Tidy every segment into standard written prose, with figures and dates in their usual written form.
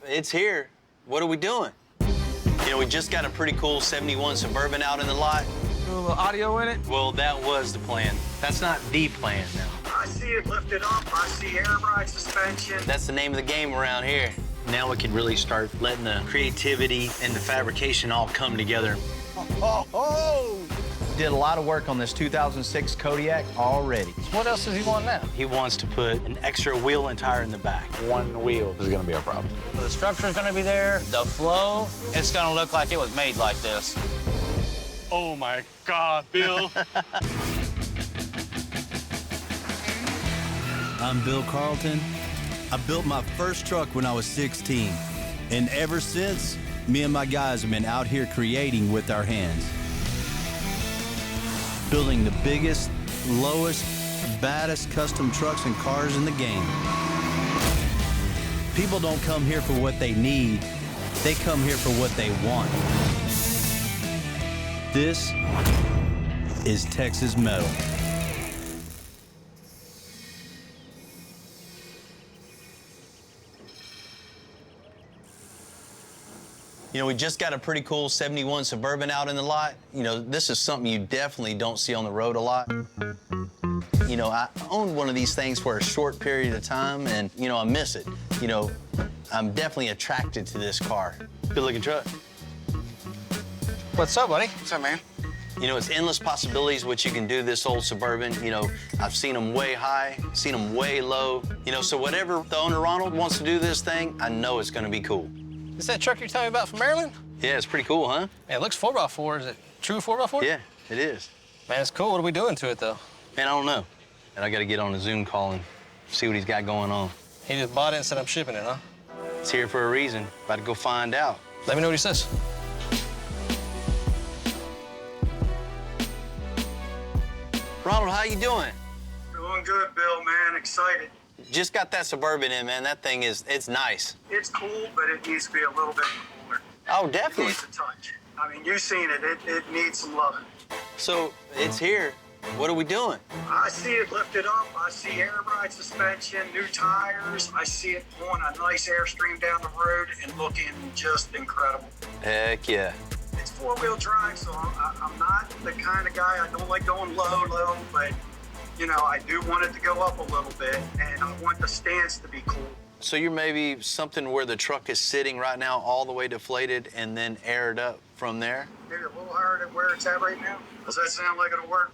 it's here. What are we doing? You know, we just got a pretty cool 71 Suburban out in the lot. A little audio in it? Well, that was the plan. That's not the plan now. I see it lifted up. I see air ride suspension. That's the name of the game around here. Now we can really start letting the creativity and the fabrication all come together. Did a lot of work on this 2006 Kodiak already. What else does he want now? He wants to put an extra wheel and tire in the back. One wheel is gonna be a problem. The structure's gonna be there, the flow, it's gonna look like it was made like this. Oh my God, Bill. I'm Bill Carlton. I built my first truck when I was 16. And ever since, me and my guys have been out here creating with our hands. Building the biggest, lowest, baddest custom trucks and cars in the game. People don't come here for what they need. They come here for what they want. This is Texas Metal. You know, we just got a pretty cool 71 Suburban out in the lot. You know, this is something you definitely don't see on the road a lot. You know, I owned one of these things for a short period of time, and, you know, I miss it. You know, I'm definitely attracted to this car. Good-looking truck. What's up, buddy? What's up, man? You know, it's endless possibilities what you can do this old Suburban. You know, I've seen them way high, seen them way low. You know, so whatever the owner, Ronald, wants to do this thing, I know it's gonna be cool. Is that truck you're telling me about from Maryland? Yeah, it's pretty cool, huh? Man, it looks 4x4. Is it true 4x4? Yeah, it is. Man, it's cool. What are we doing to it, though? Man, I don't know. And I gotta get on a Zoom call and see what he's got going on. He just bought it and said I'm shipping it, huh? It's here for a reason. About to go find out. Let me know what he says. Ronald, how you doing? Doing good, Bill, man. Excited. Just got that Suburban in, man. That thing it's nice. It's cool, but it needs to be a little bit cooler. Oh, It definitely. needs a touch. I mean, you've seen it. It needs some loving. So, it's here. What are we doing? I see it lifted up. I see air ride suspension, new tires. I see it pulling a nice Airstream down the road and looking just incredible. Heck yeah. It's four-wheel drive, so I'm not the kind of guy, I don't like going low, but, you know, I do want it to go up a little bit, and I want the stance to be cool. So you're maybe something where the truck is sitting right now all the way deflated and then aired up from there? Maybe a little higher than where it's at right now. Does that sound like it'll work?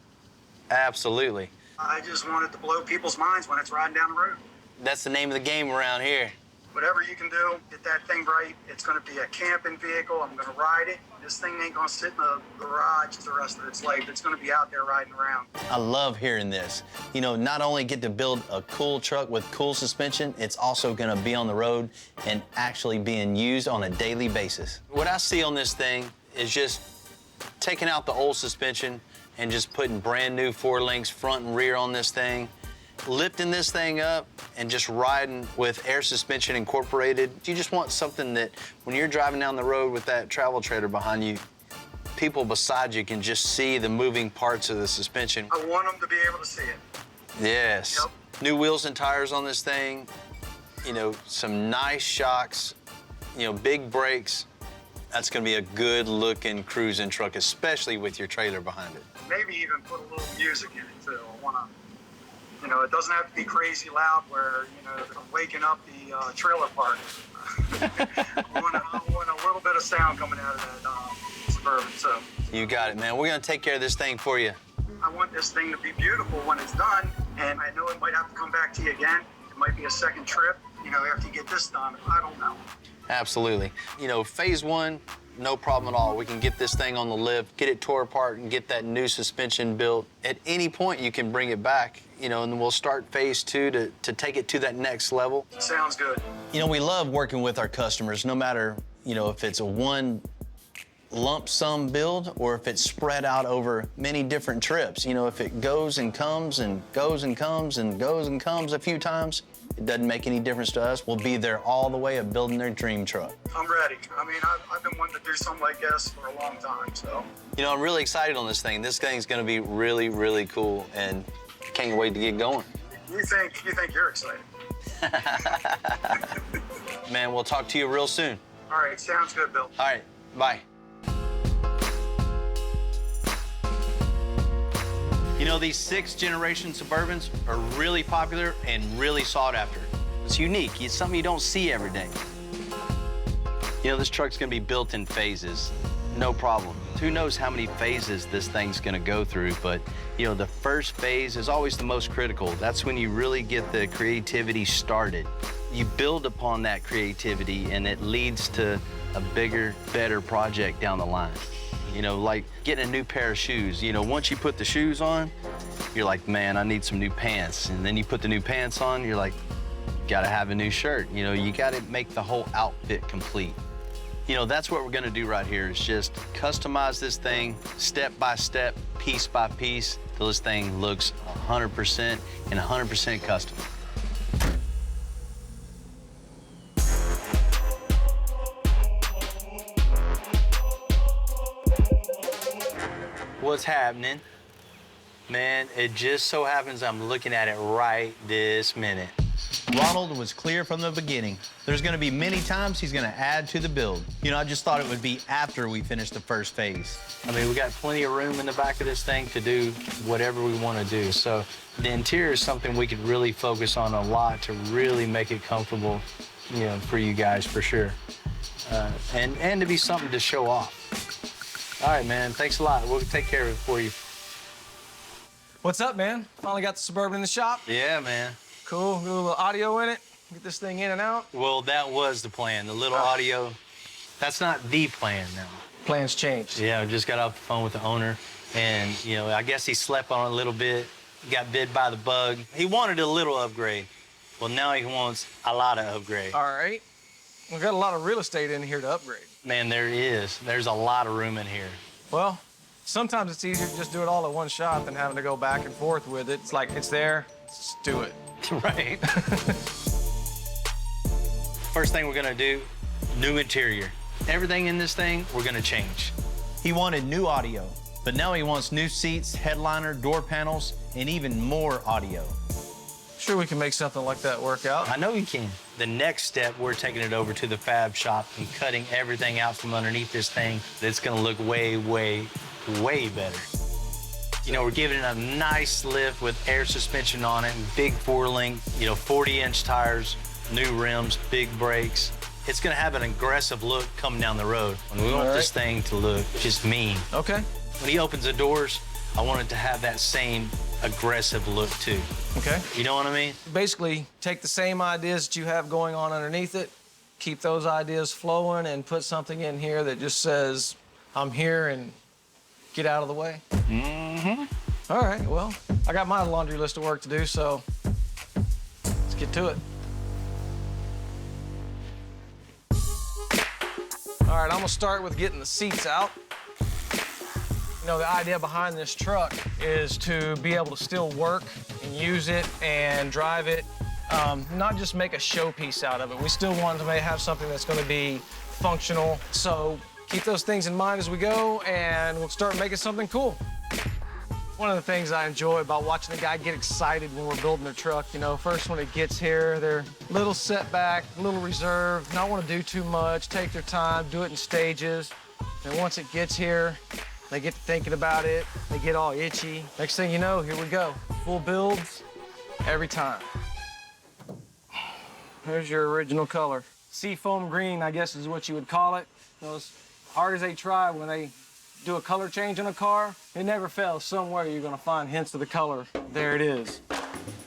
Absolutely. I just want it to blow people's minds when it's riding down the road. That's the name of the game around here. Whatever you can do, get that thing right. It's going to be a camping vehicle. I'm going to ride it. This thing ain't going to sit in the garage the rest of its life. It's going to be out there riding around. I love hearing this. You know, not only get to build a cool truck with cool suspension, it's also gonna be on the road and actually being used on a daily basis. What I see on this thing is just taking out the old suspension and just putting brand new 4-links front and rear on this thing, lifting this thing up and just riding with air suspension incorporated. You just want something that when you're driving down the road with that travel trailer behind you, people beside you can just see the moving parts of the suspension. I want them to be able to see it. Yes. Yep. New wheels and tires on this thing, you know, some nice shocks, you know, big brakes. That's gonna be a good looking cruising truck, especially with your trailer behind it. Maybe even put a little music in it too. I want to, you know, it doesn't have to be crazy loud where, you know, I'm waking up the trailer park. I want a little bit of sound coming out of that Suburban, so. You got it, man. We're gonna take care of this thing for you. I want this thing to be beautiful when it's done, and I know it might have to come back to you again. It might be a second trip, you know, after you get this done. I don't know. Absolutely. You know, phase one, no problem at all. We can get this thing on the lift, get it tore apart, and get that new suspension built. At any point, you can bring it back, you know, and then we'll start phase two to take it to that next level. Sounds good. You know, we love working with our customers, no matter, you know, if it's a one lump sum build or if it's spread out over many different trips. You know, if it goes and comes and goes and comes and goes and comes a few times, it doesn't make any difference to us. We'll be there all the way of building their dream truck. I'm ready. I mean, I've been wanting to do something like this for a long time, so. You know, I'm really excited on this thing. This thing's gonna be really, really cool, and can't wait to get going. You think you're excited. man. We'll talk to you real soon. All right, sounds good, Bill. All right, bye. You know, these 6th generation Suburbans are really popular and really sought after. It's unique. It's something you don't see every day. You know, this truck's gonna be built in phases, no problem. Who knows how many phases this thing's gonna go through, but you know, the first phase is always the most critical. That's when you really get the creativity started. You build upon that creativity and it leads to a bigger, better project down the line. You know, like getting a new pair of shoes. You know, once you put the shoes on, you're like, man, I need some new pants. And then you put the new pants on, you're like, gotta have a new shirt. You know, you gotta make the whole outfit complete. You know, that's what we're gonna do right here is just customize this thing step by step, piece by piece, till this thing looks 100% and 100% custom. What's happening? Man, it just so happens I'm looking at it right this minute. Ronald was clear from the beginning. There's gonna be many times he's gonna add to the build. You know, I just thought it would be after we finish the first phase. I mean, we got plenty of room in the back of this thing to do whatever we wanna do. So the interior is something we could really focus on a lot to really make it comfortable, you know, for you guys for sure. And to be something to show off. All right, man, thanks a lot. We'll take care of it for you. What's up, man? Finally got the Suburban in the shop. Yeah, man. Cool. Get a little audio in it. Get this thing in and out. Well, that was the plan, the little audio. That's not the plan now. Plans changed. Yeah, I just got off the phone with the owner, and, you know, I guess he slept on it a little bit, got bit by the bug. He wanted a little upgrade. Well, now he wants a lot of upgrade. All right. We've got a lot of real estate in here to upgrade. Man, there is. There's a lot of room in here. Well, sometimes it's easier to just do it all at one shot than having to go back and forth with it. It's like, it's there, just do it. Right. First thing we're gonna do, new interior. Everything in this thing, we're gonna change. He wanted new audio, but now he wants new seats, headliner, door panels, and even more audio. Sure, we can make something like that work out. I know you can. The next step, we're taking it over to the fab shop and cutting everything out from underneath this thing. It's gonna look way, way, way better. You know, we're giving it a nice lift with air suspension on it, big 4-link, you know, 40-inch tires, new rims, big brakes. It's gonna have an aggressive look coming down the road. And we want this thing to look just mean. Okay. When he opens the doors, I want it to have that same aggressive look too. Okay. You know what I mean? Basically, take the same ideas that you have going on underneath it, keep those ideas flowing, and put something in here that just says, I'm here and get out of the way. Mm-hmm. All right, well, I got my laundry list of work to do, so let's get to it. All right, I'm gonna start with getting the seats out. You know, the idea behind this truck is to be able to still work and use it and drive it, not just make a showpiece out of it. We still want to have something that's gonna be functional. So keep those things in mind as we go, and we'll start making something cool. One of the things I enjoy about watching a guy get excited when we're building their truck, you know, first when it gets here, they're a little set back, a little reserved, not want to do too much, take their time, do it in stages. And once it gets here, they get to thinking about it, they get all itchy. Next thing you know, here we go. Full builds every time. There's your original color. Seafoam green, I guess is what you would call it. You know, as hard as they try when they do a color change in a car, it never fails. Somewhere you're gonna find hints of the color. There it is.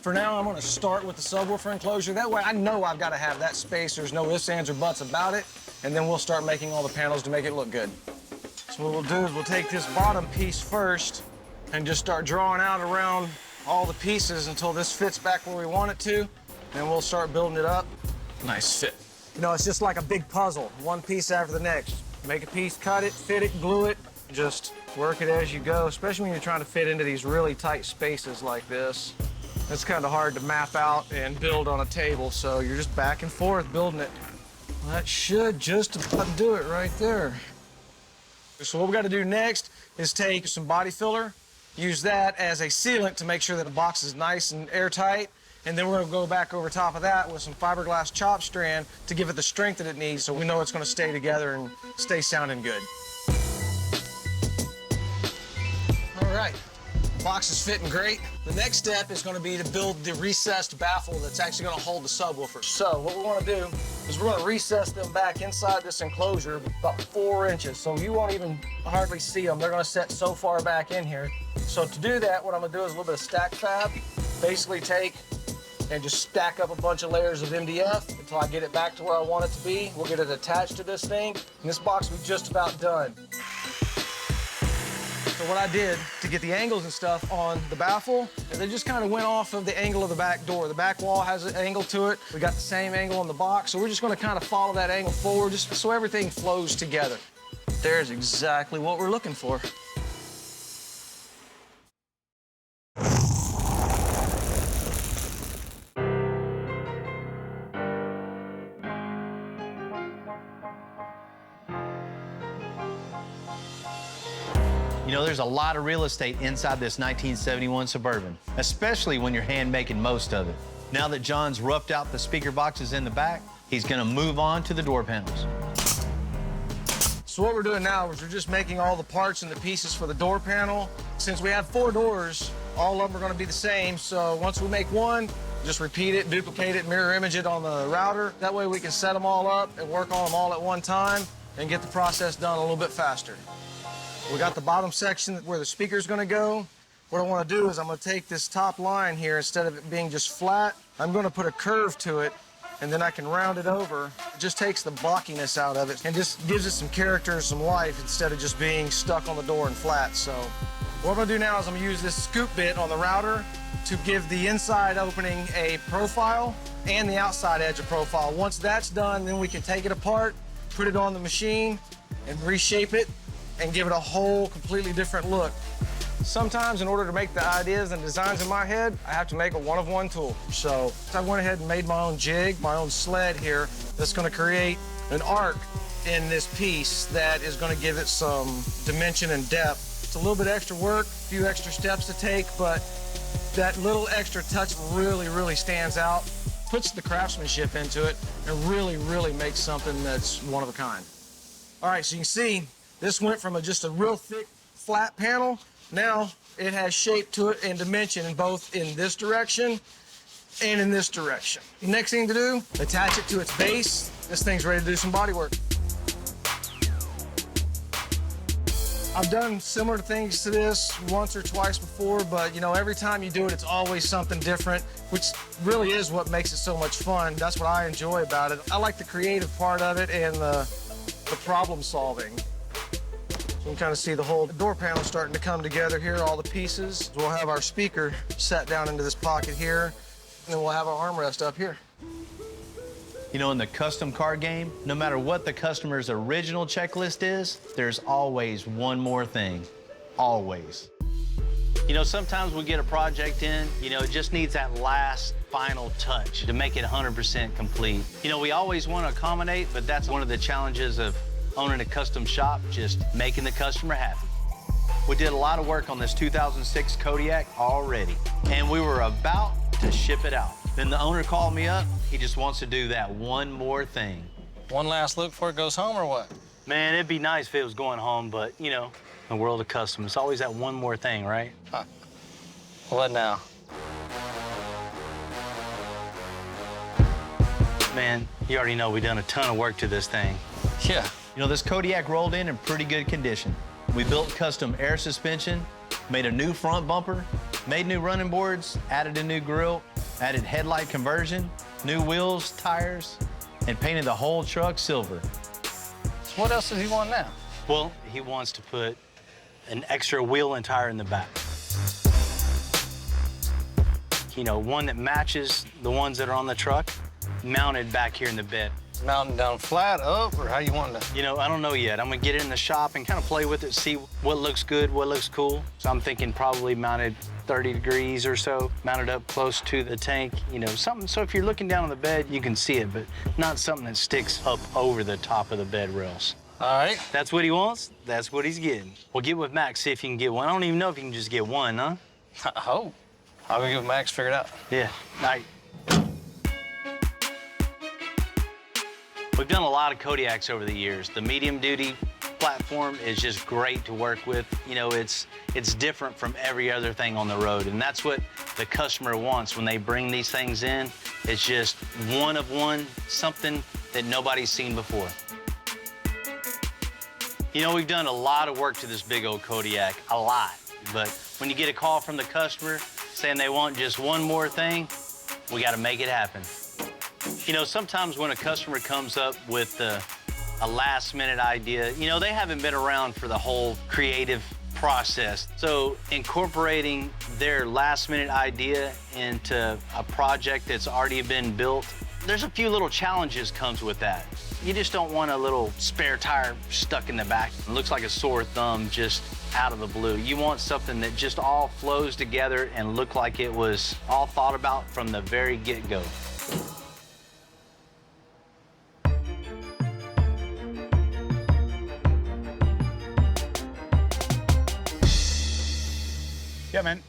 For now, I'm gonna start with the subwoofer enclosure. That way I know I've gotta have that space. There's no ifs, ands, or buts about it. And then we'll start making all the panels to make it look good. So what we'll do is we'll take this bottom piece first and just start drawing out around all the pieces until this fits back where we want it to. Then we'll start building it up. Nice fit. You know, it's just like a big puzzle, one piece after the next. Make a piece, cut it, fit it, glue it. Just work it as you go, especially when you're trying to fit into these really tight spaces like this. It's kind of hard to map out and build on a table, so you're just back and forth building it. Well, that should just about do it right there. So what we got to do next is take some body filler, use that as a sealant to make sure that the box is nice and airtight, And then we're gonna go back over top of that with some fiberglass chop strand to give it the strength that it needs so we know it's gonna stay together and stay sounding good. All right, the box is fitting great. The next step is gonna be to build the recessed baffle that's actually gonna hold the subwoofer. So what we wanna do is we're gonna recess them back inside this enclosure about 4 inches. So you won't even hardly see them. They're gonna set so far back in here. So to do that, what I'm gonna do is a little bit of stack fab. Basically take and just stack up a bunch of layers of MDF until I get it back to where I want it to be. We'll get it attached to this thing, and this box will be just about done. So what I did to get the angles and stuff on the baffle, they just kind of went off of the angle of the back door. The back wall has an angle to it. We got the same angle on the box, so we're just gonna kind of follow that angle forward just so everything flows together. There's exactly what we're looking for. You know, there's a lot of real estate inside this 1971 Suburban, especially when you're hand making most of it. Now that John's roughed out the speaker boxes in the back, he's gonna move on to the door panels. So what we're doing now is we're just making all the parts and the pieces for the door panel. Since we have 4 doors, all of them are gonna be the same. So once we make one, just repeat it, duplicate it, mirror image it on the router. That way we can set them all up and work on them all at one time and get the process done a little bit faster. We got the bottom section where the speaker's gonna go. What I wanna do is I'm gonna take this top line here, instead of it being just flat, I'm gonna put a curve to it, and then I can round it over. It just takes the blockiness out of it and just gives it some character and some life instead of just being stuck on the door and flat. So what I'm gonna do now is I'm gonna use this scoop bit on the router to give the inside opening a profile and the outside edge a profile. Once that's done, then we can take it apart, put it on the machine, and reshape it and give it a whole completely different look. Sometimes in order to make the ideas and designs in my head, I have to make a one-of-one tool. So I went ahead and made my own jig, my own sled here, that's gonna create an arc in this piece that is gonna give it some dimension and depth. It's a little bit extra work, a few extra steps to take, but that little extra touch really, really stands out, puts the craftsmanship into it, and really, really makes something that's one of a kind. All right, so you can see, this went from just a real thick, flat panel. Now it has shape to it and dimension both in this direction and in this direction. The next thing to do, attach it to its base. This thing's ready to do some body work. I've done similar things to this once or twice before, but you know, every time you do it, it's always something different, which really is what makes it so much fun. That's what I enjoy about it. I like the creative part of it and the problem solving. You can kind of see the whole door panel starting to come together here, all the pieces. We'll have our speaker set down into this pocket here, and then we'll have our armrest up here. You know, in the custom car game, no matter what the customer's original checklist is, there's always one more thing. Always. You know, sometimes we get a project in, you know, it just needs that last final touch to make it 100% complete. You know, we always want to accommodate, but that's one of the challenges of owning a custom shop, just making the customer happy. We did a lot of work on this 2006 Kodiak already, and we were about to ship it out. Then the owner called me up. He just wants to do that one more thing. One last look before it goes home, or what? Man, it'd be nice if it was going home, but, you know, in the world of custom, it's always that one more thing, right? Huh. What now? Man, you already know we done a ton of work to this thing. Yeah. You know, this Kodiak rolled in pretty good condition. We built custom air suspension, made a new front bumper, made new running boards, added a new grille, added headlight conversion, new wheels, tires, and painted the whole truck silver. So what else does he want now? Well, he wants to put an extra wheel and tire in the back. You know, one that matches the ones that are on the truck, mounted back here in the bed. Mounting down flat, up, or how you want to? You know, I don't know yet. I'm gonna get it in the shop and kind of play with it, see what looks good, what looks cool. So I'm thinking probably mounted 30 degrees or so, mounted up close to the tank, you know, something so if you're looking down on the bed, you can see it, but not something that sticks up over the top of the bed rails. All right. That's what he wants, that's what he's getting. Well, get with Max, see if you can get one. I don't even know if you can just get one, huh? I hope. I'll go get Max figured out. Yeah, all right, We've done a lot of Kodiaks over the years. The medium duty platform is just great to work with. You know, it's different from every other thing on the road, and that's what the customer wants when they bring these things in. It's just one of one, something that nobody's seen before. You know, we've done a lot of work to this big old Kodiak, a lot. But when you get a call from the customer saying they want just one more thing, we got to make it happen. You know, sometimes when a customer comes up with a last-minute idea, you know, they haven't been around for the whole creative process. So incorporating their last-minute idea into a project that's already been built, there's a few little challenges comes with that. You just don't want a little spare tire stuck in the back. It looks like a sore thumb just out of the blue. You want something that just all flows together and look like it was all thought about from the very get-go. Yeah, man.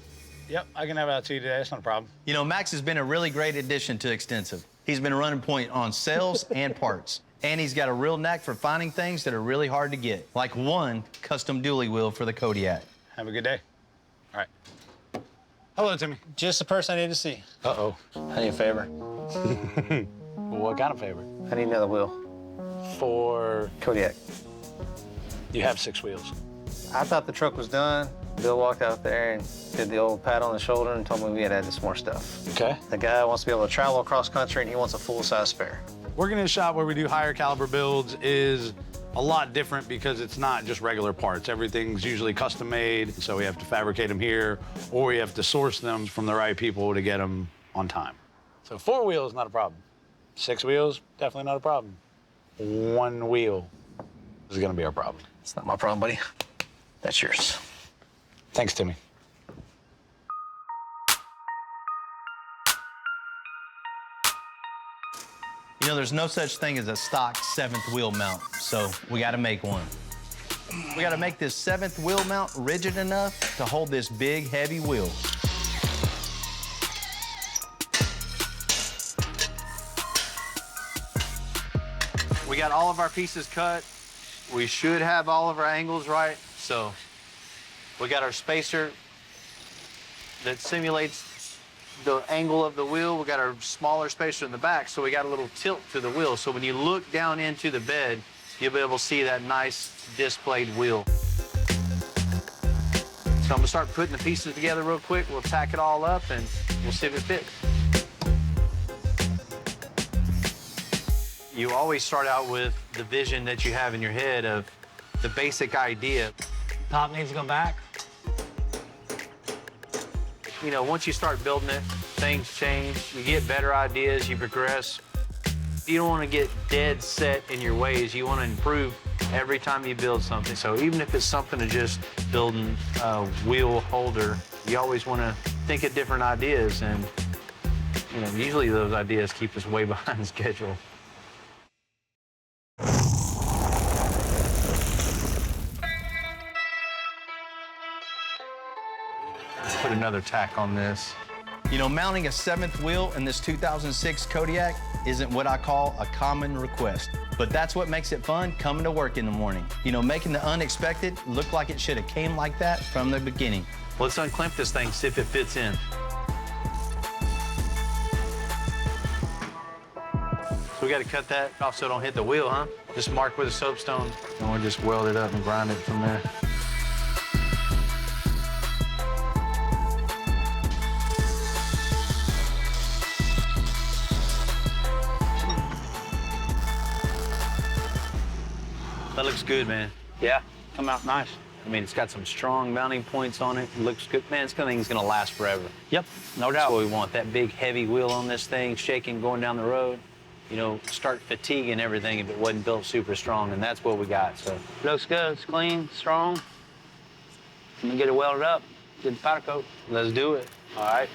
Yep, I can have it out to you today. That's not a problem. You know, Max has been a really great addition to Extensive. He's been running point on sales and parts. And he's got a real knack for finding things that are really hard to get, like one custom dually wheel for the Kodiak. Have a good day. All right. Hello, Timmy. Just the person I need to see. Uh-oh. I need a favor. What kind of favor? I need another wheel. For... Kodiak. You have 6 wheels. I thought the truck was done. Bill walked out there and did the old pat on the shoulder and told me we had to add some more stuff. Okay. The guy wants to be able to travel across country and he wants a full-size spare. Working in a shop where we do higher caliber builds is a lot different because it's not just regular parts. Everything's usually custom made, so we have to fabricate them here, or we have to source them from the right people to get them on time. So 4 wheels, not a problem. 6 wheels, definitely not a problem. 1 wheel is gonna be our problem. It's not my problem, buddy. That's yours. Thanks, Timmy. You know, there's no such thing as a stock 7th wheel mount, so we got to make one. We got to make this 7th wheel mount rigid enough to hold this big, heavy wheel. We got all of our pieces cut. We should have all of our angles right, so we got our spacer that simulates the angle of the wheel. We got our smaller spacer in the back, so we got a little tilt to the wheel. So when you look down into the bed, you'll be able to see that nice displayed wheel. So I'm gonna start putting the pieces together real quick. We'll tack it all up and we'll see if it fits. You always start out with the vision that you have in your head of the basic idea. Top needs to go back. You know, once you start building it, things change. You get better ideas, you progress. You don't want to get dead set in your ways. You want to improve every time you build something. So even if it's something to just building a wheel holder, you always want to think of different ideas. And, you know, usually those ideas keep us way behind schedule. Put another tack on this. You know, mounting a 7th wheel in this 2006 Kodiak isn't what I call a common request, but that's what makes it fun coming to work in the morning. You know, making the unexpected look like it should have came like that from the beginning. Let's unclamp this thing, see if it fits in. So we got to cut that off so it don't hit the wheel, huh? Just mark with a soapstone, and we'll just weld it up and grind it from there. That looks good, man. Yeah, come out nice. I mean, it's got some strong mounting points on it. It looks good. Man, this thing's gonna last forever. Yep, no That's doubt. what we want, that big, heavy wheel on this thing, shaking, going down the road. You know, start fatiguing everything if it wasn't built super strong, and that's what we got, so. Looks good, it's clean, strong. I'm gonna get it welded up, get the powder coat. Let's do it. All right.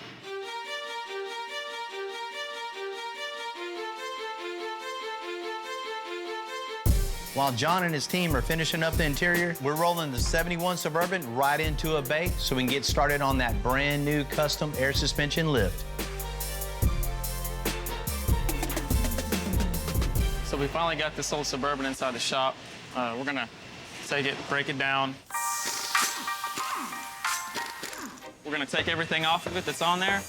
While John and his team are finishing up the interior, we're rolling the 71 Suburban right into a bay so we can get started on that brand new custom air suspension lift. So We finally got this old Suburban inside the shop. We're gonna take it, break it down. We're gonna take everything off of it that's on there,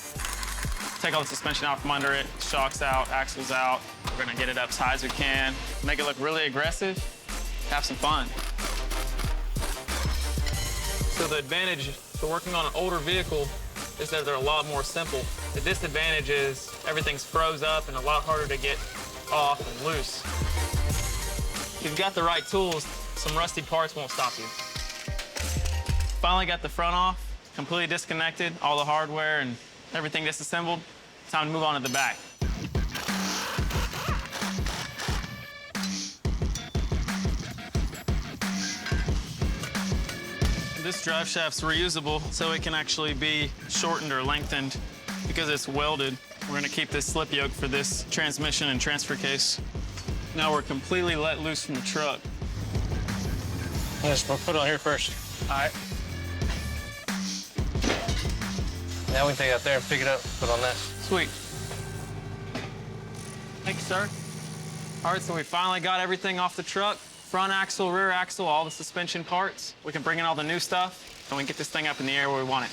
take all the suspension out from under it, shocks out, axles out. We're gonna get it up as high as we can, make it look really aggressive, have some fun. So the advantage to working on an older vehicle is that they're a lot more simple. The disadvantage is everything's froze up and a lot harder to get off and loose. If you've got the right tools, some rusty parts won't stop you. Finally got the front off, completely disconnected, all the hardware and everything disassembled. Time to move on to the back. This drive shaft's reusable, so it can actually be shortened or lengthened because it's welded. We're gonna keep this slip yoke for this transmission and transfer case. Now we're completely let loose from the truck. Yes, we'll put it on here first. All right. Now we can take it out there and pick it up, put it on that. Sweet. Thank you, sir. All right, so we finally got everything off the truck. Front axle, rear axle, all the suspension parts. We can bring in all the new stuff, and we can get this thing up in the air where we want it.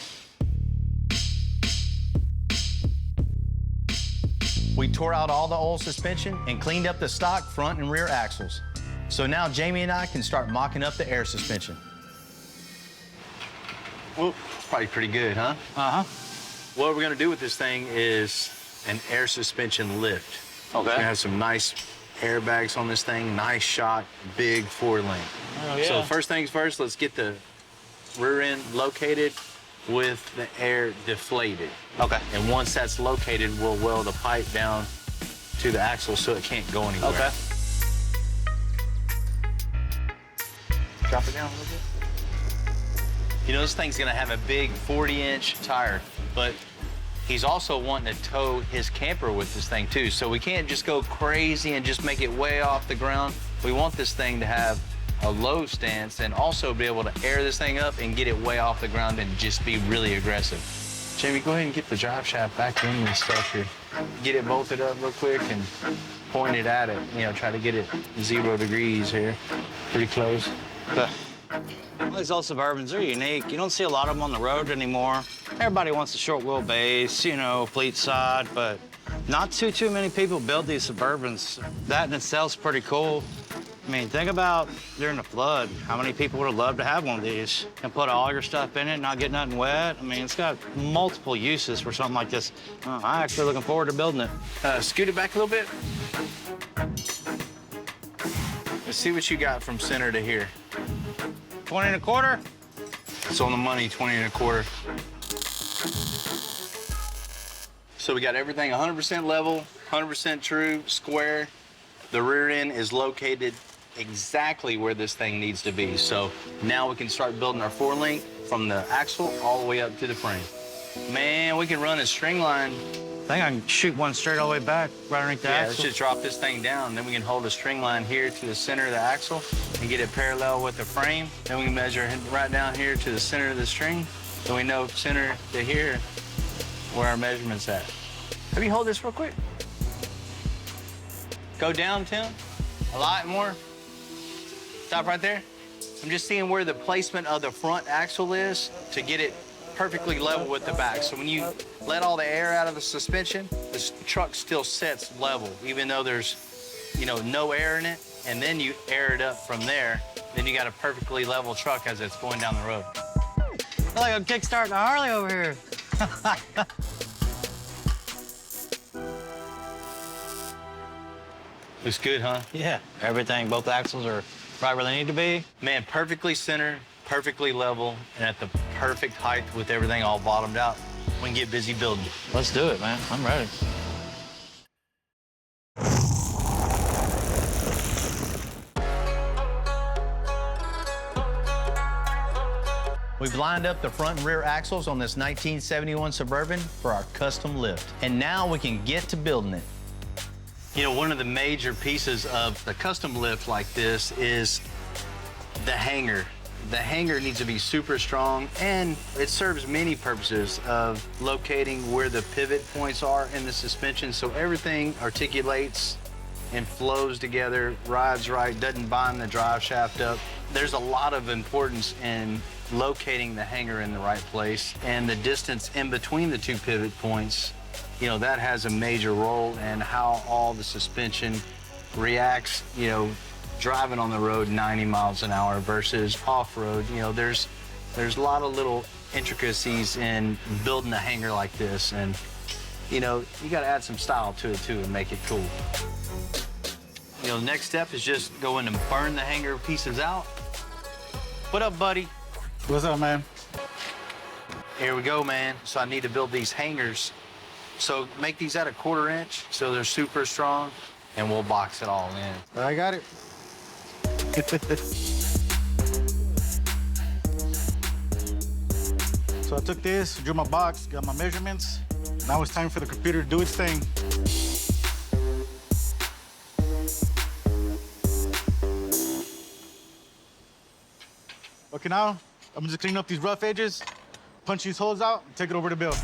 We tore out all the old suspension and cleaned up the stock front and rear axles. So now Jamie and I can start mocking up the air suspension. Well, it's probably pretty good, huh? Uh-huh. What we're gonna do with this thing is an air suspension lift. Okay. We're gonna have some nice airbags on this thing, nice shot, big forward link. Oh, yeah. So first things first, let's get the rear end located with the air deflated. Okay. And once that's located, we'll weld a pipe down to the axle so it can't go anywhere. Okay. Drop it down a little bit. You know, this thing's gonna have a big 40-inch tire, but he's also wanting to tow his camper with this thing too. So we can't just go crazy and just make it way off the ground. We want this thing to have a low stance and also be able to air this thing up and get it way off the ground and just be really aggressive. Jamie, go ahead and get the drive shaft back in and stuff here. Get it bolted up real quick and point it at it. You know, try to get it 0 degrees here. Pretty close. Well, these old Suburbans are unique. You don't see a lot of them on the road anymore. Everybody wants a short wheelbase, you know, fleet side, but not too many people build these Suburbans. That in itself's pretty cool. I mean, think about during the flood, how many people would have loved to have one of these and put all your stuff in it, not get nothing wet. I mean, it's got multiple uses for something like this. I'm actually looking forward to building it. Scoot it back a little bit. Let's see what you got from center to here. 20 1/4? It's on the money, 20 1/4. So we got everything 100% level, 100% true, square. The rear end is located exactly where this thing needs to be. So now we can start building our forelink from the axle all the way up to the frame. Man, we can run a string line. I think I can shoot one straight all the way back, right underneath the Yeah, axle. let's just drop this thing down. Then we can hold a string line here to the center of the axle and get it parallel with the frame. Then we can measure right down here to the center of the string. So we know center to here where our measurement's at. Have you hold this real quick? Go down, Tim. A lot more. Stop right there. I'm just seeing where the placement of the front axle is to get it perfectly level with the back. So when you let all the air out of the suspension, this truck still sits level, even though there's, you know, no air in it. And then you air it up from there. Then you got a perfectly level truck as it's going down the road. I like I'm kickstarting a Harley over here. Looks good, huh? Yeah, everything, both axles are right where they need to be. Man, perfectly centered, perfectly level, and at the perfect height with everything all bottomed out. We can get busy building. Let's do it, man. I'm ready. We've lined up the front and rear axles on this 1971 Suburban for our custom lift. And now we can get to building it. You know, one of the major pieces of the custom lift like this is the hanger. The hanger needs to be super strong, and it serves many purposes of locating where the pivot points are in the suspension so everything articulates and flows together, rides right, doesn't bind the drive shaft up. There's a lot of importance in locating the hanger in the right place, and the distance in between the two pivot points, you know, that has a major role in how all the suspension reacts, you know, driving on the road 90 miles an hour versus off-road. You know, there's a lot of little intricacies in building a hanger like this, and you know, you got to add some style to it too and make it cool. You know, the next step is just go in and burn the hanger pieces out. What up, buddy? What's up, man? Here we go, man. So I need to build these hangers. So make these at a 1/4 inch so they're super strong, and we'll box it all in. I got it. So I took this, drew my box, got my measurements. Now it's time for the computer to do its thing. Okay, now I'm just cleaning up these rough edges, punch these holes out, and take it over to Bill.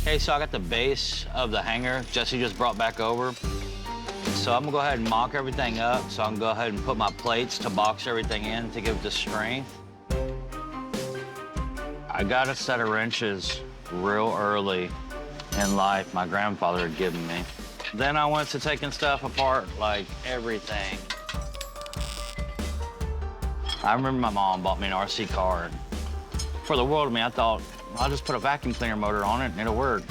Okay, so I got the base of the hanger Jesse just brought back over. So I'm gonna go ahead and mock everything up so I can go ahead and put my plates to box everything in to give it the strength. I got a set of wrenches real early in life my grandfather had given me. Then I went to taking stuff apart, like everything. I remember my mom bought me an RC car. For the world of me, I thought, I'll just put a vacuum cleaner motor on it and it'll work.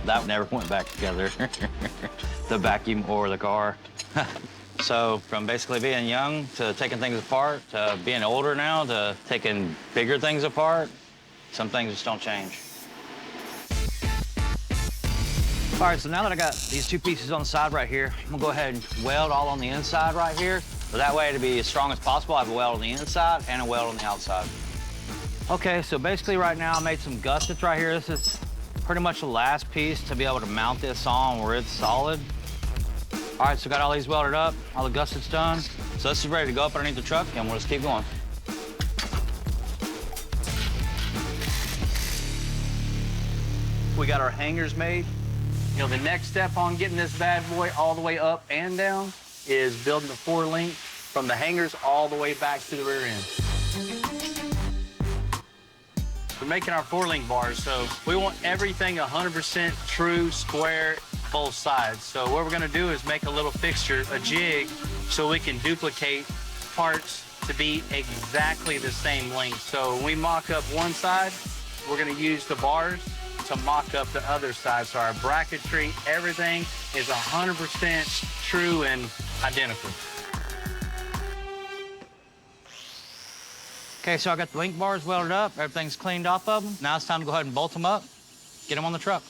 That never went back together, the vacuum or the car. So from basically being young to taking things apart to being older now to taking bigger things apart, some things just don't change. All right, so now that I got these two pieces on the side right here, I'm gonna go ahead and weld all on the inside right here. So that way to be as strong as possible, I have a weld on the inside and a weld on the outside. Okay, so basically right now I made some gussets right here. This is pretty much the last piece to be able to mount this on where it's solid. All right, so got all these welded up, all the gussets done. So this is ready to go up underneath the truck and we'll just keep going. We got our hangers made. You know, the next step on getting this bad boy all the way up and down is building the 4-link from the hangers all the way back to the rear end. We're making our 4-link bars, so we want everything 100% true, square, both sides. So what we're gonna do is make a little fixture, a jig, so we can duplicate parts to be exactly the same length. So when we mock up one side, we're gonna use the bars to mock up the other side. So our bracketry, everything is 100% true and identical. Okay, so I got the link bars welded up, everything's cleaned off of them. Now it's time to go ahead and bolt them up, get them on the truck.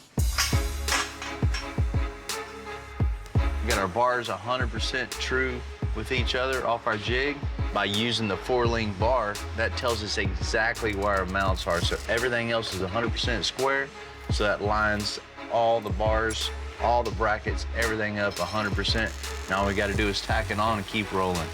We got our bars 100% true with each other off our jig. By using the 4-link bar, that tells us exactly where our mounts are. So everything else is 100% square, so that lines all the bars, all the brackets, everything up 100%. Now all we gotta do is tack it on and keep rolling.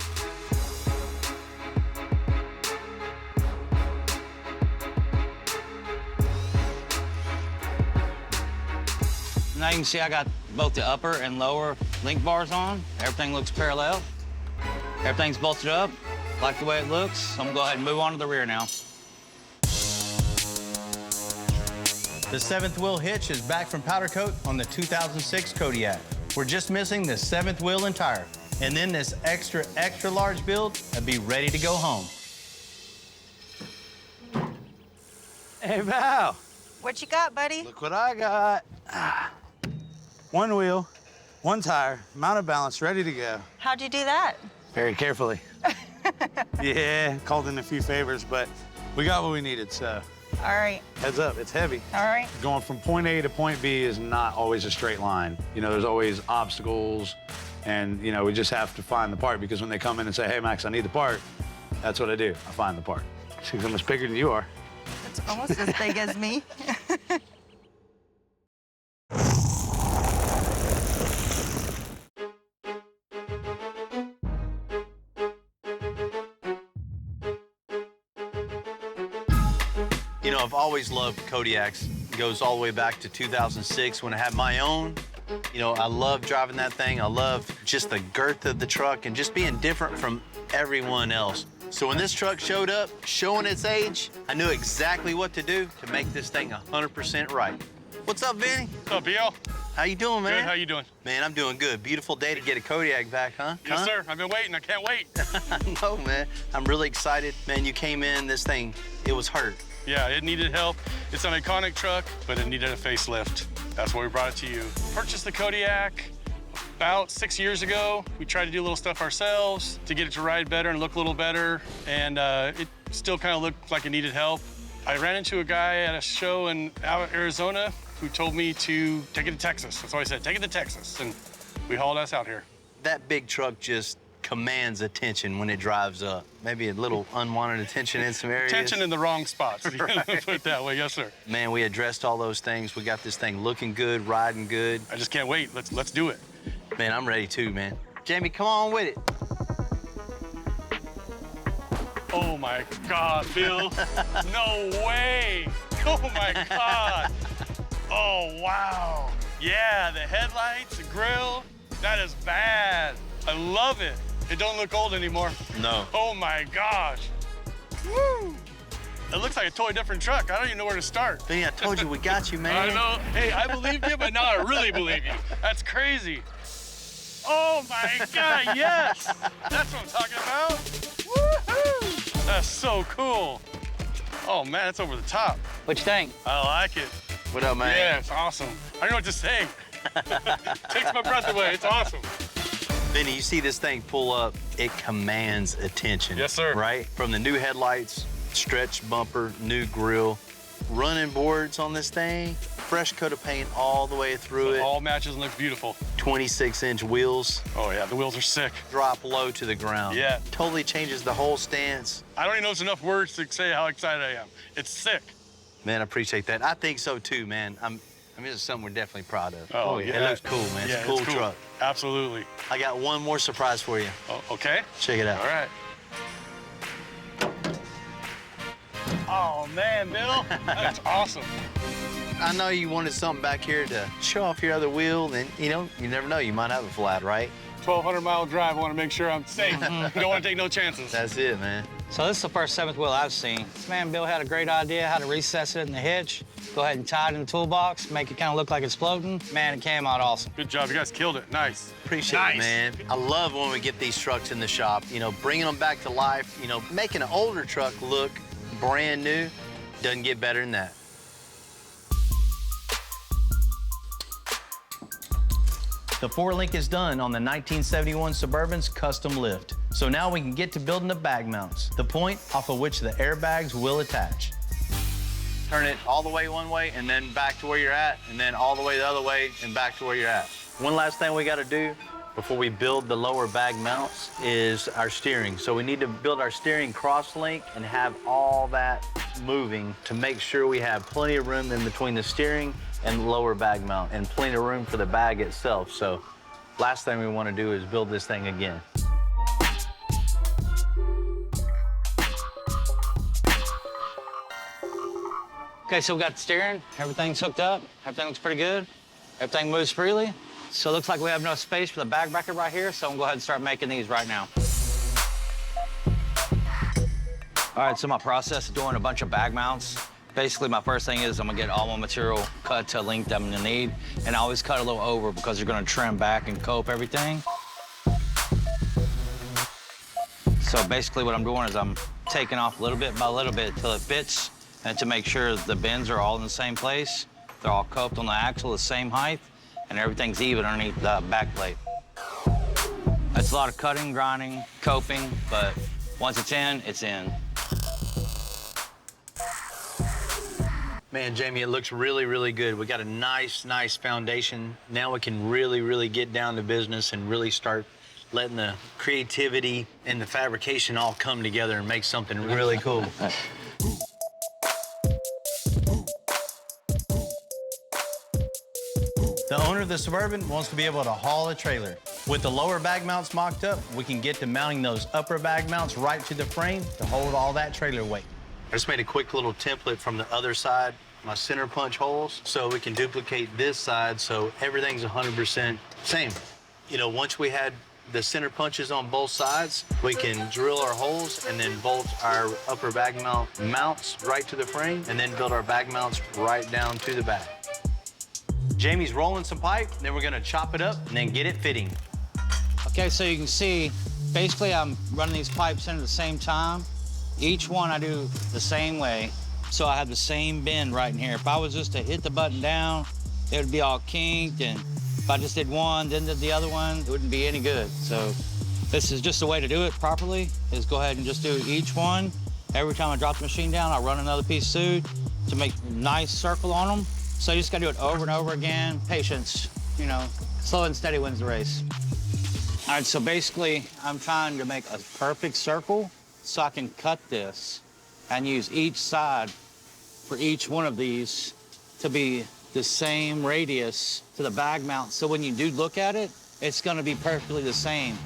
Now you can see I got both the upper and lower link bars on. Everything looks parallel. Everything's bolted up. Like the way it looks. So I'm gonna go ahead and move on to the rear now. The 7th wheel hitch is back from powder coat on the 2006 Kodiak. We're just missing the 7th wheel and tire. And then this extra large build will be ready to go home. Hey, Val, What you got, buddy? look what I got. One wheel, one tire, mounted balance, ready to go. How'd you do that? Very carefully. Yeah, called in a few favors, but we got what we needed, so All right, heads up, it's heavy. all right. Going from point A to point B is not always a straight line. You know, there's always obstacles, and, you know, we just have to find the part, because when they come in and say, hey, Max, I need the part, that's what I do. I find the part. She's almost bigger than you are. It's almost as big as me. You know, I've always loved Kodiaks. It goes all the way back to 2006 when I had my own. You know, I love driving that thing. I love just the girth of the truck and just being different from everyone else. So when this truck showed up, showing its age, I knew exactly what to do to make this thing 100% right. What's up, Vinny? What's up, BL? How you doing, man? Good, how you doing? Man, I'm doing good. Beautiful day to get a Kodiak back, huh? Yes, sir. I've been waiting. I can't wait. I know, man. I'm really excited. Man, you came in, this thing, it was hurt. Yeah, it needed help. It's an iconic truck, but it needed a facelift. That's why we brought it to you. Purchased the Kodiak about 6 years ago. We tried to do a little stuff ourselves to get it to ride better and look a little better, and it still kind of looked like it needed help. I ran into a guy at a show in Arizona who told me to take it to Texas. That's why I said, take it to Texas, and we hauled us out here. That big truck just commands attention when it drives up. Maybe a little unwanted attention in some areas. Attention in the wrong spots, Right. put it that way, yes, sir. Man, we addressed all those things. We got this thing looking good, riding good. I just can't wait. Let's do it. Man, I'm ready too, man. Jamie, come on with it. Oh my God, Bill. No way. Oh my God. Oh, wow. Yeah, the headlights, the grill, that is bad. I love it. It don't look old anymore. No. Oh my gosh. Woo. It looks like a totally different truck. I don't even know where to start. Vinny, I told you we got you, man. I know. Hey, I believed you, but now I really believe you. That's crazy. Oh my God, yes. That's what I'm talking about. Woohoo! That's so cool. Oh man, it's over the top. What you think? I like it. What up, man? Yeah, it's awesome. I don't know what to say. Takes my breath away. It's awesome. Vinny, you see this thing pull up, it commands attention. Yes, sir. Right? From the new headlights, stretched bumper, new grille, running boards on this thing, fresh coat of paint all the way through So it. all matches and looks beautiful. 26-inch wheels, Oh yeah, the wheels are sick. drop low to the ground. Yeah. Totally changes the whole stance. I don't even know if there's enough words to say how excited I am. It's sick. Man, I appreciate that. I think so too, man. I mean, it's something we're definitely proud of. Oh, It yeah. looks cool, man. Yeah, It's a cool truck. Absolutely. I got one more surprise for you. Oh, okay. Check it out. All right. Oh man, Bill, that's awesome. I know you wanted something back here to show off your other wheel, and you know, you never know, you might have a flat, right? 1,200-mile drive. I want to make sure I'm safe. Don't want to take no chances. That's it, man. So this is the first 7th wheel I've seen. This man Bill had a great idea how to recess it in the hitch, go ahead and tie it in the toolbox, make it kind of look like it's floating. Man, it came out awesome. Good job. You guys killed it. Nice. Appreciate it, man. I love when we get these trucks in the shop, you know, bringing them back to life, you know, making an older truck look brand new. Doesn't get better than that. The 4-link is done on the 1971 Suburban's custom lift. So now we can get to building the bag mounts, the point off of which the airbags will attach. Turn it all the way one way and then back to where you're at, and then all the way the other way and back to where you're at. One last thing we gotta do before we build the lower bag mounts is our steering. So we need to build our steering cross-link and have all that moving to make sure we have plenty of room in between the steering and the lower bag mount and plenty of room for the bag itself. So last thing we wanna do is build this thing again. Okay, so we got the steering, everything's hooked up, everything looks pretty good, everything moves freely. So it looks like we have enough space for the bag bracket right here, so I'm gonna go ahead and start making these right now. All right, so my process of doing a bunch of bag mounts, basically my first thing is I'm gonna get all my material cut to a length I'm gonna need, and I always cut a little over because you're gonna trim back and cope everything. So basically what I'm doing is I'm taking off a little bit by little bit until it fits, and to make sure the bends are all in the same place, they're all coped on the axle the same height, and everything's even underneath the back plate. It's a lot of cutting, grinding, coping, but once it's in, it's in. Man, Jamie, it looks really, really good. We got a nice, nice foundation. Now we can really, really get down to business and really start letting the creativity and the fabrication all come together and make something really cool. The owner of the Suburban wants to be able to haul a trailer. With the lower bag mounts mocked up, we can get to mounting those upper bag mounts right to the frame to hold all that trailer weight. just made a quick little template from the other side, my center punch holes, so we can duplicate this side so everything's 100% same. You know, once we had the center punches on both sides, we can drill our holes and then bolt our upper bag mount mounts right to the frame and then build our bag mounts right down to the bag. Jamie's rolling some pipe, then we're gonna chop it up and then get it fitting. Okay, so you can see, basically I'm running these pipes in at the same time. Each one I do the same way, so I have the same bend right in here. If I was just to hit the button down, it would be all kinked, and if I just did one, then did the other one, it wouldn't be any good. So this is just the way to do it properly, is go ahead and just do each one. Every time I drop the machine down, I'll run another piece of suit to make a nice circle on them. So you just gotta do it over and over again. Patience, you know, slow and steady wins the race. All right, so basically, I'm trying to make a perfect circle so I can cut this and use each side for each one of these to be the same radius to the bag mount. So when you do look at it, it's gonna be perfectly the same.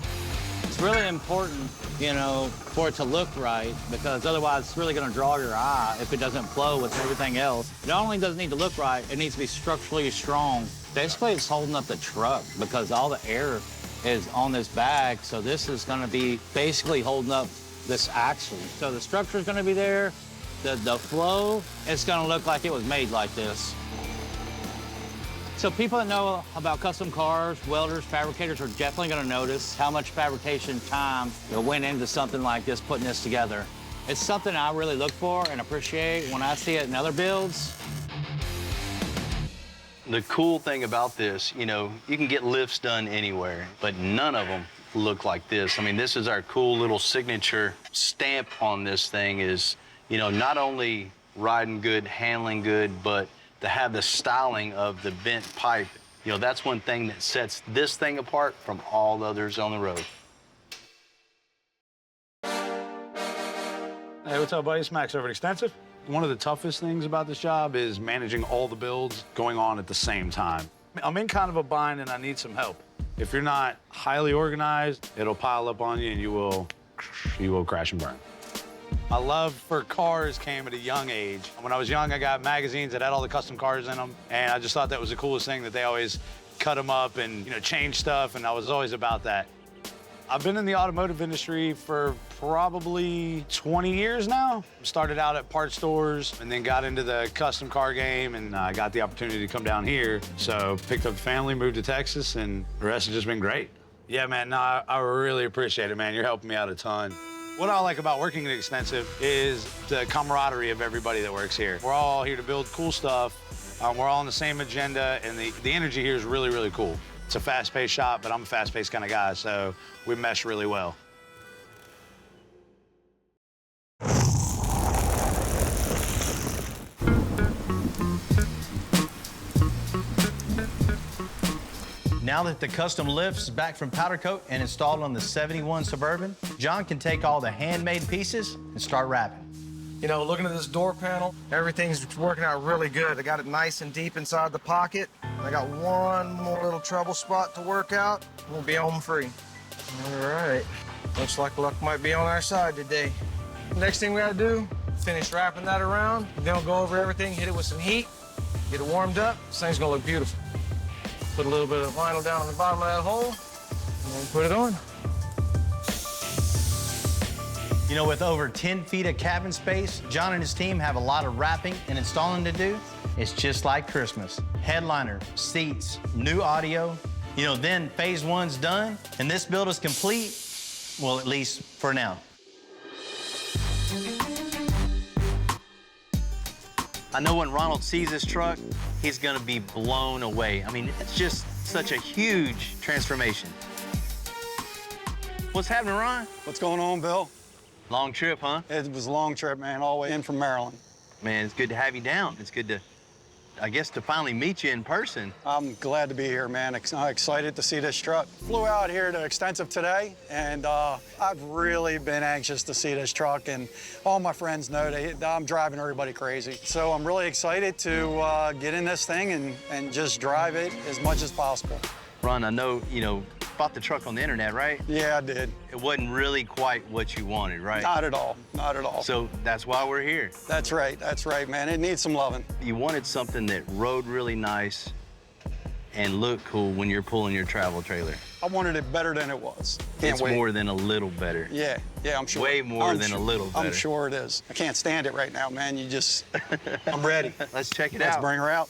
It's really important, you know, for it to look right, because otherwise it's really gonna draw your eye if it doesn't flow with everything else. Not only does it need to look right, it needs to be structurally strong. Basically, it's holding up the truck because all the air is on this bag, so this is gonna be basically holding up this axle. So the structure is gonna be there, the flow, it's gonna look like it was made like this. So people that know about custom cars, welders, fabricators are definitely gonna notice how much fabrication time went into something like this, putting this together. It's something I really look for and appreciate when I see it in other builds. The cool thing about this, you know, you can get lifts done anywhere, but none of them look like this. I mean, this is our cool little signature stamp on this thing is, you know, not only riding good, handling good, but to have the styling of the bent pipe. You know, that's one thing that sets this thing apart from all the others on the road. Hey, what's up, buddy? It's Max over at Extensive. One of the toughest things about this job is managing all the builds going on at the same time. I'm in kind of a bind and I need some help. If you're not highly organized, it'll pile up on you and you will crash and burn. My love for cars came at a young age. When I was young, I got magazines that had all the custom cars in them, and I just thought that was the coolest thing, that they always cut them up and, you know, change stuff, and I was always about that. I've been in the automotive industry for probably 20 years now. Started out at parts stores and then got into the custom car game, and I got the opportunity to come down here. So picked up the family, moved to Texas, and the rest has just been great. Yeah, man, no, I really appreciate it, man. You're helping me out a ton. What I like about working at Extensive is the camaraderie of everybody that works here. We're all here to build cool stuff. We're all on the same agenda, and the energy here is really, really cool. It's a fast-paced shop, but I'm a fast-paced kind of guy, so we mesh really well. Now that the custom lift is back from powder coat and installed on the 71 Suburban, John can take all the handmade pieces and start wrapping. You know, looking at this door panel, everything's working out really good. I got it nice and deep inside the pocket. I got one more little trouble spot to work out. We'll be home free. All right. Looks like luck might be on our side today. Next thing we gotta do, finish wrapping that around. Then we'll go over everything, hit it with some heat, get it warmed up. This thing's gonna look beautiful. Put a little bit of vinyl down on the bottom of that hole, and then put it on. You know, with over 10 feet of cabin space, John and his team have a lot of wrapping and installing to do. It's just like Christmas. Headliner, seats, new audio. You know, then phase one's done, and this build is complete, well, at least for now. I know when Ronald sees this truck, he's gonna be blown away. I mean, it's just such a huge transformation. What's happening, Ron? What's going on, Bill? Long trip, huh? It was a long trip, man, all the way in from Maryland. Man, it's good to have you down. It's good to, I guess, to finally meet you in person. I'm glad to be here, man. Excited to see this truck. Flew out here to Extensive today, and I've really been anxious to see this truck, and all my friends know I'm driving everybody crazy. So I'm really excited to get in this thing and just drive it as much as possible. Ron, I know, you know, bought the truck on the internet, right? Yeah, I did. It wasn't really quite what you wanted, right? Not at all, not at all. So that's why we're here. That's right, man. It needs some loving. You wanted something that rode really nice and looked cool when you're pulling your travel trailer. I wanted it better than it was. Can't It's wait. more than a little better. Yeah, I'm sure. Way more than a little better. I'm sure it is. I can't stand it right now, man. You just, I'm ready. Let's check it Let's out. bring her out.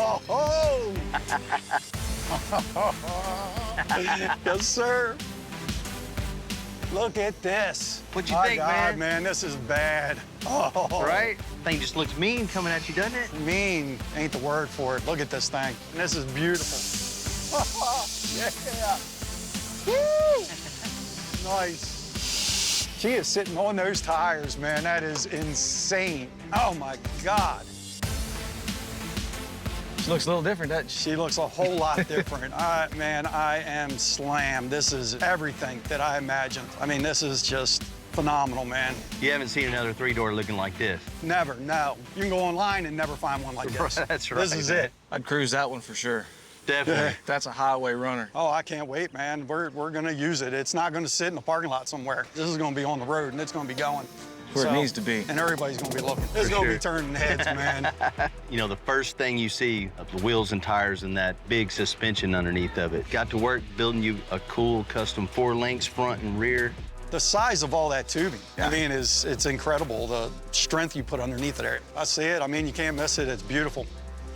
Oh, yes, sir. Look at this. What'd you My think, God, man? This is bad. Oh. Right? Thing just looks mean coming at you, doesn't it? Mean ain't the word for it. Look at this thing. This is beautiful. Yeah. Woo! Nice. She is sitting on those tires, man. That is insane. Oh my God. She looks a little different, doesn't she? She looks a whole lot different. Man, I am slammed. This is everything that I imagined. I mean, this is just phenomenal, man. You haven't seen another 3-door looking like this. Never, no. You can go online and never find one like this. That's right. This is it. I'd cruise that one for sure. Definitely. That's a highway runner. Oh, I can't wait, man. We're gonna use it. It's not gonna sit in a parking lot somewhere. This is gonna be on the road and it's gonna be going. Where it needs to be. And everybody's gonna be looking. It's gonna be turning heads, man. You know, the first thing you see of the wheels and tires and that big suspension underneath of it. Got to work building you a cool custom 4 links front and rear. The size of all that tubing, I mean, it's incredible. The strength you put underneath there. I see it. I mean, you can't miss it. It's beautiful.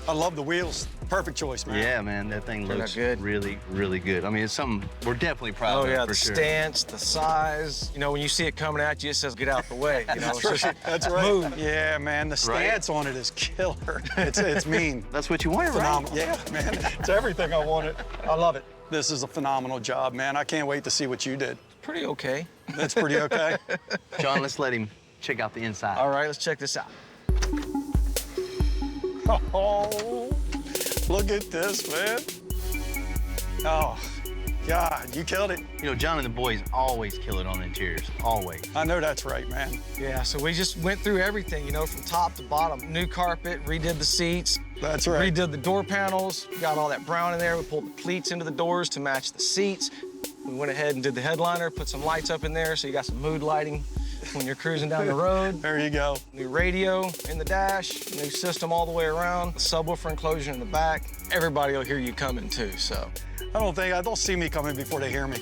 I love the wheels. Perfect choice, man. Yeah, man, that thing Turned out looks good. really, really good. I mean, it's something we're definitely proud Oh of, yeah, for the sure. stance, the size. You know, when you see it coming at you, it says, get out the way. You know, That's it's right. just That's right. move. Yeah, man, the stance on it is killer. It's mean. That's what you wanted, right? Phenomenal. Yeah, man. It's everything I wanted. I love it. This is a phenomenal job, man. I can't wait to see what you did. Pretty okay. That's pretty okay. John, let's let him check out the inside. All right, let's check this out. Oh, look at this, man. Oh, God, you killed it. You know, John and the boys always kill it on interiors, always. I know that's right, man. Yeah, so we just went through everything, you know, from top to bottom. New carpet, redid the seats. That's right. Redid the door panels, got all that brown in there. We pulled the pleats into the doors to match the seats. We went ahead and did the headliner, put some lights up in there so you got some mood lighting when you're cruising down the road. There you go. New radio in the dash, new system all the way around, subwoofer enclosure in the back. Everybody will hear you coming too, so. They'll see me coming before they hear me.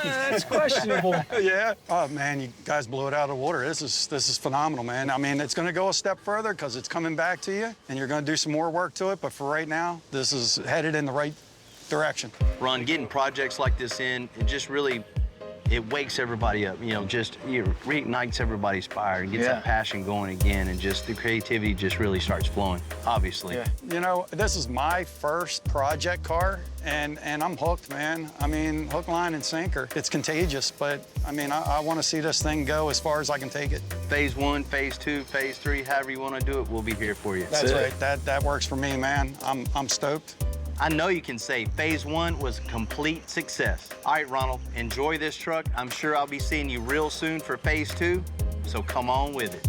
That's questionable. Yeah. Oh man, you guys blew it out of the water. This is phenomenal, man. I mean, it's gonna go a step further because it's coming back to you and you're gonna do some more work to it, but for right now, this is headed in the right direction. Ron, getting projects like this in, it just really, it wakes everybody up, you know, just it reignites everybody's fire and gets that passion going again, and just the creativity just really starts flowing, obviously. Yeah. You know, this is my first project car, and I'm hooked, man. I mean, hook, line, and sinker. It's contagious, but I mean, I want to see this thing go as far as I can take it. Phase 1, Phase 2, Phase 3, however you want to do it, we'll be here for you. That's right. That works for me, man. I'm stoked. I know you can say Phase 1 was a complete success. All right, Ronald, enjoy this truck. I'm sure I'll be seeing you real soon for Phase 2, so come on with it.